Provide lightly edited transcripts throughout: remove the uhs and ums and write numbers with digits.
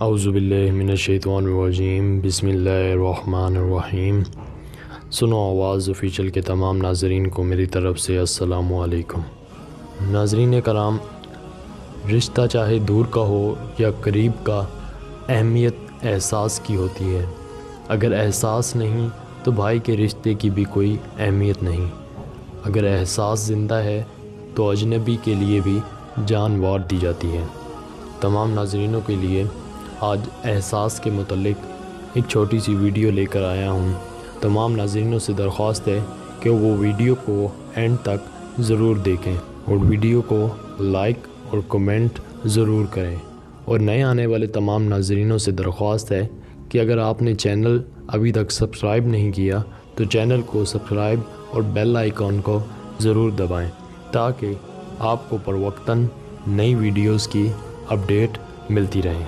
اعوذ باللہ من الشیطان الرجیم، بسم اللہ الرحمن الرحیم۔ سنو آواز آفیشیل کے تمام ناظرین کو میری طرف سے السلام علیکم۔ ناظرین کرام، رشتہ چاہے دور کا ہو یا قریب کا، اہمیت احساس کی ہوتی ہے۔ اگر احساس نہیں تو بھائی کے رشتے کی بھی کوئی اہمیت نہیں۔ اگر احساس زندہ ہے تو اجنبی کے لیے بھی جان وار دی جاتی ہے۔ تمام ناظرینوں کے لیے آج احساس کے متعلق ایک چھوٹی سی ویڈیو لے کر آیا ہوں۔ تمام ناظرینوں سے درخواست ہے کہ وہ ویڈیو کو اینڈ تک ضرور دیکھیں اور ویڈیو کو لائک اور کمنٹ ضرور کریں، اور نئے آنے والے تمام ناظرینوں سے درخواست ہے کہ اگر آپ نے چینل ابھی تک سبسکرائب نہیں کیا تو چینل کو سبسکرائب اور بیل آئیکن کو ضرور دبائیں تاکہ آپ کو پر وقتاً نئی ویڈیوز کی اپڈیٹ ملتی رہے۔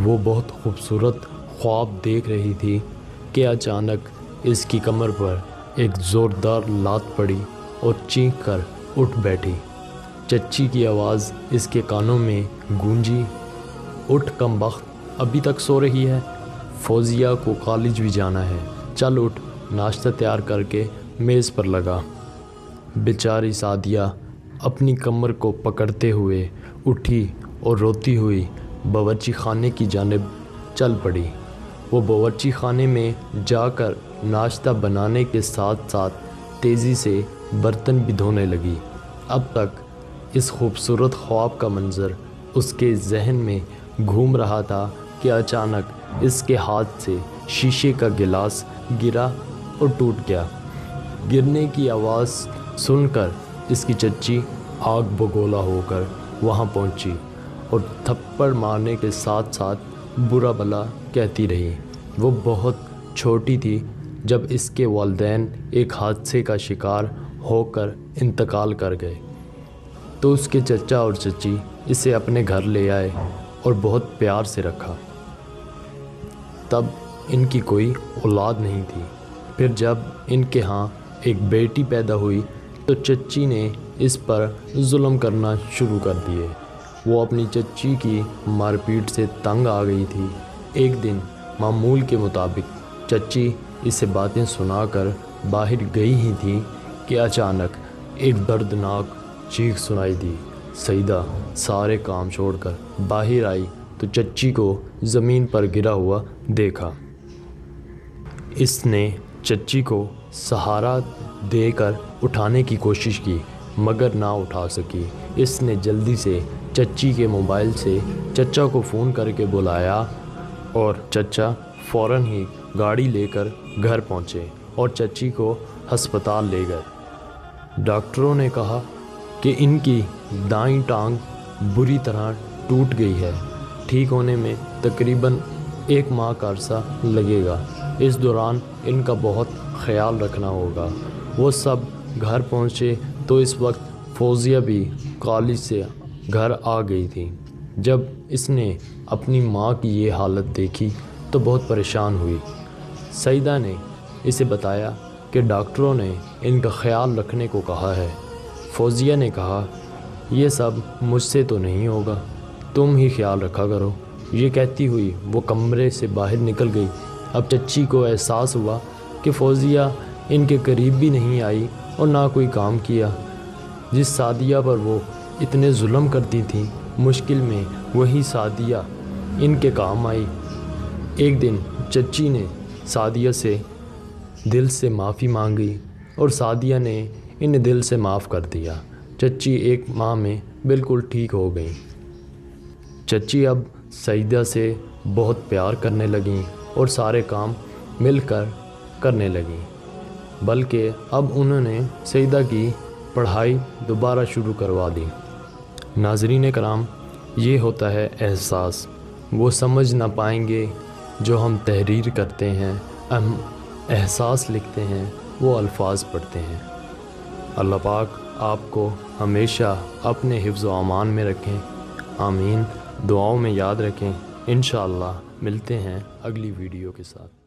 وہ بہت خوبصورت خواب دیکھ رہی تھی کہ اچانک اس کی کمر پر ایک زوردار لات پڑی اور چینک کر اٹھ بیٹھی۔ چچی کی آواز اس کے کانوں میں گونجی، اٹھ کم بخت، ابھی تک سو رہی ہے؟ فوزیہ کو کالج بھی جانا ہے، چل اٹھ، ناشتہ تیار کر کے میز پر لگا۔ بیچاری سعدیہ اپنی کمر کو پکڑتے ہوئے اٹھی اور روتی ہوئی باورچی خانے کی جانب چل پڑی۔ وہ باورچی خانے میں جا کر ناشتہ بنانے کے ساتھ ساتھ تیزی سے برتن بھی دھونے لگی۔ اب تک اس خوبصورت خواب کا منظر اس کے ذہن میں گھوم رہا تھا کہ اچانک اس کے ہاتھ سے شیشے کا گلاس گرا اور ٹوٹ گیا۔ گرنے کی آواز سن کر اس کی چچی آگ بگولا ہو کر وہاں پہنچی اور تھپڑ مارنے کے ساتھ ساتھ برا بھلا کہتی رہی۔ وہ بہت چھوٹی تھی جب اس کے والدین ایک حادثے کا شکار ہو کر انتقال کر گئے، تو اس کے چچا اور چچی اسے اپنے گھر لے آئے اور بہت پیار سے رکھا۔ تب ان کی کوئی اولاد نہیں تھی۔ پھر جب ان کے ہاں ایک بیٹی پیدا ہوئی تو چچی نے اس پر ظلم کرنا شروع کر دیے۔ وہ اپنی چچی کی مار پیٹ سے تنگ آ گئی تھی۔ ایک دن معمول کے مطابق چچی اسے باتیں سنا کر باہر گئی ہی تھی کہ اچانک ایک دردناک چیخ سنائی دی۔ سعیدہ سارے کام چھوڑ کر باہر آئی تو چچی کو زمین پر گرا ہوا دیکھا۔ اس نے چچی کو سہارا دے کر اٹھانے کی کوشش کی مگر نہ اٹھا سکی۔ اس نے جلدی سے چچی کے موبائل سے چچا کو فون کر کے بلایا اور چچا فوراً ہی گاڑی لے کر گھر پہنچے اور چچی کو ہسپتال لے گئے۔ ڈاکٹروں نے کہا کہ ان کی دائیں ٹانگ بری طرح ٹوٹ گئی ہے، ٹھیک ہونے میں تقریباً 1 ماہ کا عرصہ لگے گا۔ اس دوران ان کا بہت خیال رکھنا ہوگا۔ وہ سب گھر پہنچے تو اس وقت فوزیہ بھی کالج سے گھر آ گئی تھی۔ جب اس نے اپنی ماں کی یہ حالت دیکھی تو بہت پریشان ہوئی۔ سعیدہ نے اسے بتایا کہ ڈاکٹروں نے ان کا خیال رکھنے کو کہا ہے۔ فوزیہ نے کہا، یہ سب مجھ سے تو نہیں ہوگا، تم ہی خیال رکھا کرو۔ یہ کہتی ہوئی وہ کمرے سے باہر نکل گئی۔ اب چچی کو احساس ہوا کہ فوزیہ ان کے قریب بھی نہیں آئی اور نہ کوئی کام کیا۔ جس سعدیہ پر وہ اتنے ظلم کرتی تھیں، مشکل میں وہی سعدیہ ان کے کام آئی۔ ایک دن چچی نے سعدیہ سے دل سے معافی مانگی اور سعدیہ نے انہیں دل سے معاف کر دیا۔ چچی 1 ماہ میں بالکل ٹھیک ہو گئی۔ چچی اب سعیدہ سے بہت پیار کرنے لگیں اور سارے کام مل کر کرنے لگیں، بلکہ اب انہوں نے سعیدہ کی پڑھائی دوبارہ شروع کروا دی۔ ناظرین کرام، یہ ہوتا ہے احساس۔ وہ سمجھ نہ پائیں گے جو ہم تحریر کرتے ہیں، ہم احساس لکھتے ہیں، وہ الفاظ پڑھتے ہیں۔ اللہ پاک آپ کو ہمیشہ اپنے حفظ و امان میں رکھیں، آمین۔ دعاؤں میں یاد رکھیں۔ انشاءاللہ ملتے ہیں اگلی ویڈیو کے ساتھ۔